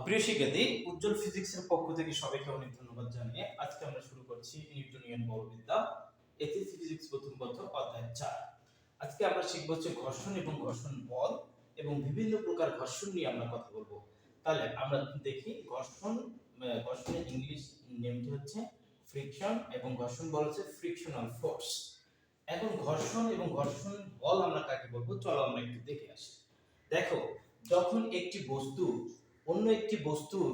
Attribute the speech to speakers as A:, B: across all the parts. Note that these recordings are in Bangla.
A: প্রিয় শিক্ষার্থী, উজ্জ্বল ফিজিক্সের পক্ষ থেকে সবাইকে অনেক ধন্যবাদ জানিয়ে আজকে আমরা শুরু করছি নিউটনিয়ান বলবিদ্যা এইচএসসি ফিজিক্স প্রথম পত্র অধ্যায় 4। আজকে আমরা শিখব হচ্ছে ঘর্ষণ এবং ঘর্ষণ বল এবং বিভিন্ন প্রকার ঘর্ষণ নিয়ে আমরা কথা বলবো। তাহলে আমরা দেখি ঘর্ষণের ইংলিশ নেমটি হচ্ছে ফ্রিকশন এবং ঘর্ষণ বল হচ্ছে ফ্রিকশনাল ফোর্স। এখন ঘর্ষণ এবং ঘর্ষণ বল আমরা কাকে বলবো, চলো আমরা একটু দেখে আসি। দেখো, যখন একটি বস্তু অন্য একটি বস্তুর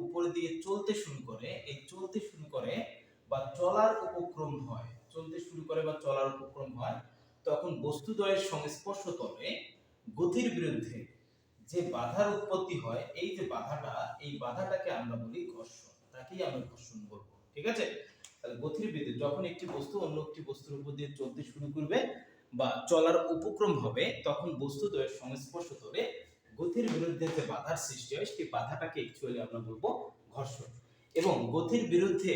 A: উপর দিয়ে চলতে শুরু করে, বা চলার উপক্রম হয়, তখন বস্তুদ্বয়ের সংস্পর্শ তলে গতির বিরুদ্ধে যে বাধার উৎপত্তি হয়, এই বাধাটাকে আমরা বলি ঘর্ষণ। তাকেই আমরা ঘর্ষণ বলবো। ঠিক আছে? তাহলে গতির বিরুদ্ধে যখন একটি বস্তু অন্য একটি বস্তুর উপর দিয়ে চলতে শুরু করবে বা চলার উপক্রম হবে, তখন বস্তুদ্বয়ের সংস্পর্শ তলে গতির বিরুদ্ধে যে বাধার সৃষ্টি হয়, সেই বাধাটাকে অ্যাকচুয়ালি আমরা বলবো ঘর্ষণ। এবং গতির বিরুদ্ধে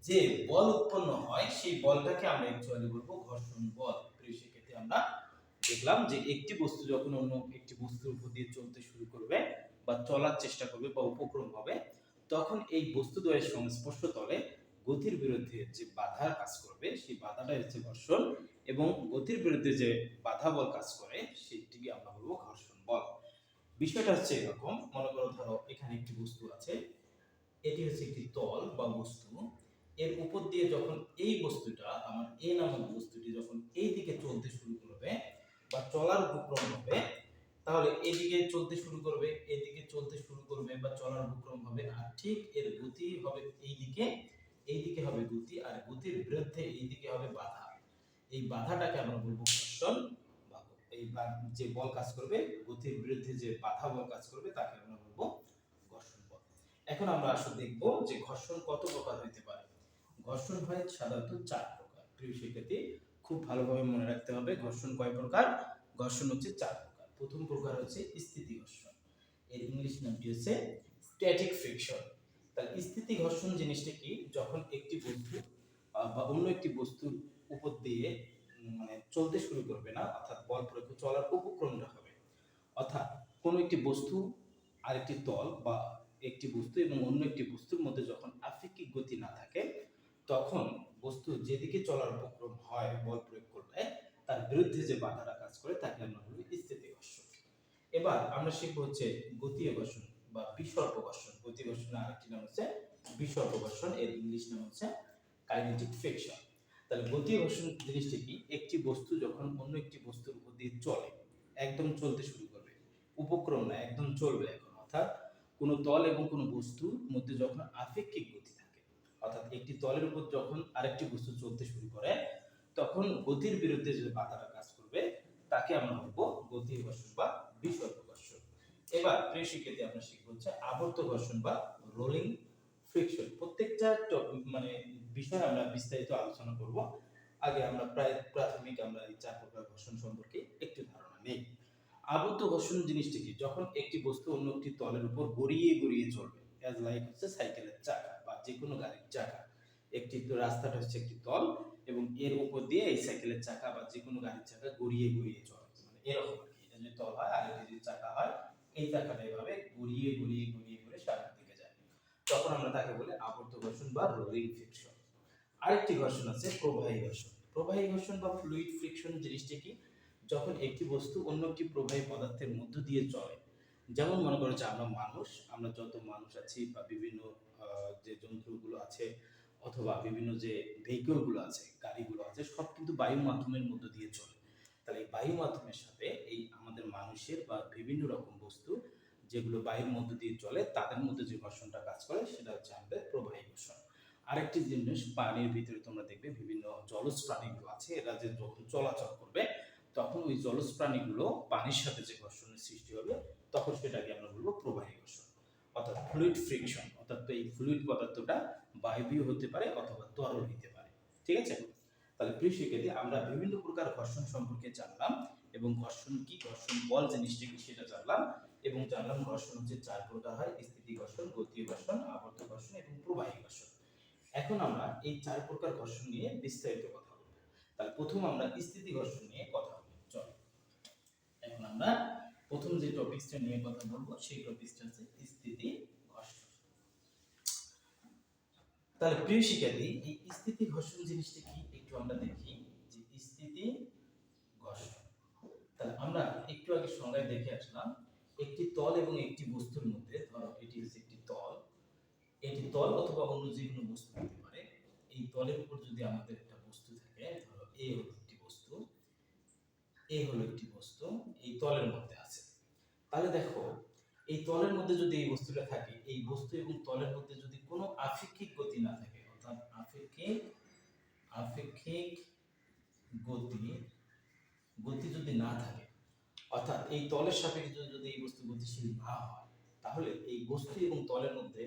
A: যে বল উৎপন্ন হয়, সেই বলটাকে আমরা অ্যাকচুয়ালি বলবো ঘর্ষণ বল। সেক্ষেত্রে আমরা দেখলাম যে একটি বস্তু যখন অন্য একটি বস্তুর উপর দিয়ে চলতে শুরু করবে বা চলার চেষ্টা করবে বা উপক্রম হবে, তখন এই বস্তুদ্বয়ের সংস্পর্শ তলে গতির বিরুদ্ধে যে বাধা কাজ করবে, সেই বাধাটাই হচ্ছে ঘর্ষণ। এবং গতির বিরুদ্ধে যে বাধা বল কাজ করে, সেটিকে আমরা বলবো ঘর্ষণ বল। বিষয়টা হচ্ছে এরকম, মনে করো, ধরো এখানে একটি বস্তু আছে, এটি হচ্ছে একটি তল বা বস্তু। এর উপর দিয়ে যখন এই বস্তুটা, আমার এ নামক বস্তুটি যখন এই দিকে চলতে শুরু করবে বা চলার উপক্রম হবে, তাহলে এদিকে চলতে শুরু করবে বা চলার উপক্রম হবে, আর ঠিক এর গতি হবে এইদিকে হবে গতি, আর গতির বিরুদ্ধে এইদিকে হবে বাধা। এই বাধাটাকে আমরা বলবো ঘর্ষণ। যে বল কাজ করবে, গতির বিরুদ্ধে যে বাধা বল কাজ করবে, তাকে আমরা বলবো ঘর্ষণ বল। এখন আমরা আসলে দেখব যে ঘর্ষণ কত প্রকার হতে পারে। ঘর্ষণ হয় সাধারণত 4 প্রকার। প্রিয় শিক্ষার্থী, খুব ভালোভাবে মনে রাখতে হবে ঘর্ষণ কয় প্রকার। ঘর্ষণ হচ্ছে 4 প্রকার। প্রথম প্রকার হচ্ছে স্থিতি ঘর্ষণ, এর ইংলিশ নামটি হচ্ছে স্ট্যাটিক ফ্রিকশন। তাহলে স্থিতি ঘর্ষণ জিনিসটা কি? যখন একটি বস্তু বা অন্য একটি বস্তুর উপর দিয়ে চলতে শুরু করবে না, অর্থাৎ বল প্রয়োগ চলার উপক্রমটা হবে, অর্থাৎ কোন একটি বস্তু আরেকটি তল বা একটি বস্তু এবং অন্য একটি বস্তুর মধ্যে যখন আপেক্ষিক গতি না থাকে, তখন বস্তু যেদিকে চলার উপক্রম হয় বল প্রয়োগ করলে, তার বিরুদ্ধে যে বাধাটা কাজ করে, তাকে আমরা বলি স্থিতি ঘর্ষণ। এবার আমরা শিখবো হচ্ছে গতীয় ঘর্ষণ বা বিসর্প ঘর্ষণ। গতীয় ঘর্ষণের আরেকটি নাম হচ্ছে বিসর্প ঘর্ষণ, এর ইংলিশ নাম হচ্ছে কাইনেটিক ফ্রিকশন। তাহলে গতীয় ঘর্ষণ জিনিসটা কি? একটি বস্তু যখন অন্য একটি বস্তুর উপর দিয়ে চলে, একদম চলতে শুরু করবে, উপক্রম না, একদম চলবে এখন, অর্থাৎ কোনো তল এবং কোনো বস্তুর মধ্যে যখন আপেক্ষিক গতি থাকে, অর্থাৎ একটি তলের উপর যখন আরেকটি বস্তু চলতে শুরু করে, তখন গতির বিরুদ্ধে যে বাধাটা কাজ করবে, তাকে আমরা বলবো গতীয় ঘর্ষণ বা বিসর্প ঘর্ষণ। এবার প্রিয় শিক্ষার্থী, আমরা শিখবো হচ্ছে আবর্ত ঘর্ষণ বা রোলিং ফ্রিকশন। প্রত্যেকটা বিষয় আমরা বিস্তারিত আলোচনা করব। আগে আমরা প্রাথমিক আমরা এই 4 প্রকার ঘর্ষণ সম্পর্কে একটু ধারণা নেই। আবর্ত ঘর্ষণ জিনিসটা কি? যখন একটি বস্তু অন্য একটি তলের উপর গড়িয়ে চলবে, অ্যাজ লাইক হচ্ছে সাইকেলের চাকা বা যে কোনো গাড়ির চাকা। একটি রাস্তাটা হচ্ছে একটি তল, এবং এর উপর দিয়ে এই সাইকেলের চাকা বা যে কোনো গাড়ির চাকা গড়িয়ে চলে, এরকম আর কি। এটা যদি তল হয় আর এটা যদি চাকা হয়, এই চাকাটা এভাবে গড়িয়ে সামনের দিকে যায়, তখন আমরা তাকে বলি আবর্ত ঘর্ষণ বা রোলিং ফ্রিকশন। আরেকটি ঘর্ষণ আছে প্রবাহী ঘর্ষণ। প্রবাহী ঘর্ষণ বা ফ্লুইড ফ্রিকশন জিনিসটা কি? যখন একটি বস্তু অন্য একটি প্রবাহী পদার্থের মধ্য দিয়ে চলে, যেমন মনে করো যে আমরা যত মানুষ আছি বা বিভিন্ন যে যন্ত্রগুলো আছে অথবা বিভিন্ন যে ভেহিকল গুলো আছে, গাড়িগুলো আছে, সব কিন্তু বায়ু মাধ্যমের মধ্য দিয়ে চলে। তাহলে এই বায়ু মাধ্যমের সাথে এই আমাদের মানুষের বা বিভিন্ন রকম বস্তু যেগুলো বায়ুর মধ্য দিয়ে চলে, তাদের মধ্যে যে ঘর্ষণটা কাজ করে, সেটা হচ্ছে আমাদের প্রবাহী ঘর্ষণ। আরেকটি জিনিস, পানির ভিতরে তোমরা দেখবে বিভিন্ন জলজ প্রাণীগুলো আছে, এরা যে যখন চলাচল করবে, তখন ওই জলজ প্রাণীগুলো পানির সাথে যে ঘর্ষণের সৃষ্টি হবে, তখন সেটাকে আমরা বলবো প্রবাহী ঘর্ষণ, অর্থাৎ ফ্লুইড ফ্রিকশন। অর্থাৎ এই ফ্লুইড পদার্থটা বায়বীয় হতে পারে অথবা তরল হতে পারে। ঠিক আছে? তাহলে প্রিয় শিক্ষার্থী, আমরা বিভিন্ন প্রকার ঘর্ষণ সম্পর্কে জানলাম, এবং ঘর্ষণ কি, ঘর্ষণ বল জিনিসটা কি সেটা জানলাম, এবং জানলাম ঘর্ষণ হচ্ছে 4 প্রকার হয়: স্থিতি ঘর্ষণ, গতীয় ঘর্ষণ, আবর্ত ঘর্ষণ এবং প্রবাহী ঘর্ষণ। এখন আমরা এই 4 প্রকার ঘর্ষণ নিয়ে বিস্তারিত কথা বলবো। তাহলে প্রথম আমরা স্থিতি ঘর্ষণ নিয়ে কথা বলবো। চলো এখন আমরা প্রথম যে টপিকসটা নিয়ে কথা বলবো সেই টপিকসটা হচ্ছে স্থিতি ঘর্ষণ। তাহলে প্রিয় শিক্ষার্থী, এই স্থিতি ঘর্ষণ জিনিসটা কি একটু আমরা দেখি। যে স্থিতি ঘর্ষণ, তাহলে আমরা একটু আগে সংজ্ঞায় দেখে আসলাম, একটি তল এবং একটি বস্তুর মধ্যে, ধরো এটি হচ্ছে একটি তল, এটি তল অথবা অন্য যে কোনো বস্তু হতে পারে। এই তলের উপর যদি আমাদের একটা বস্তু থাকে, ধরো এ হলো একটি বস্তু, এ হলো একটি বস্তু, এই তলের মধ্যে আছে। তাহলে দেখো, এই তলের মধ্যে যদি এই বস্তুটা থাকে, এই বস্তু এবং তলের মধ্যে যদি কোনো আপেক্ষিক গতি না থাকে, অর্থাৎ আপেক্ষিক গতি যদি না থাকে, অর্থাৎ এই তলের সাপেক্ষে যদি এই বস্তু গতিশীল না হয়, তাহলে এই বস্তু এবং তলের মধ্যে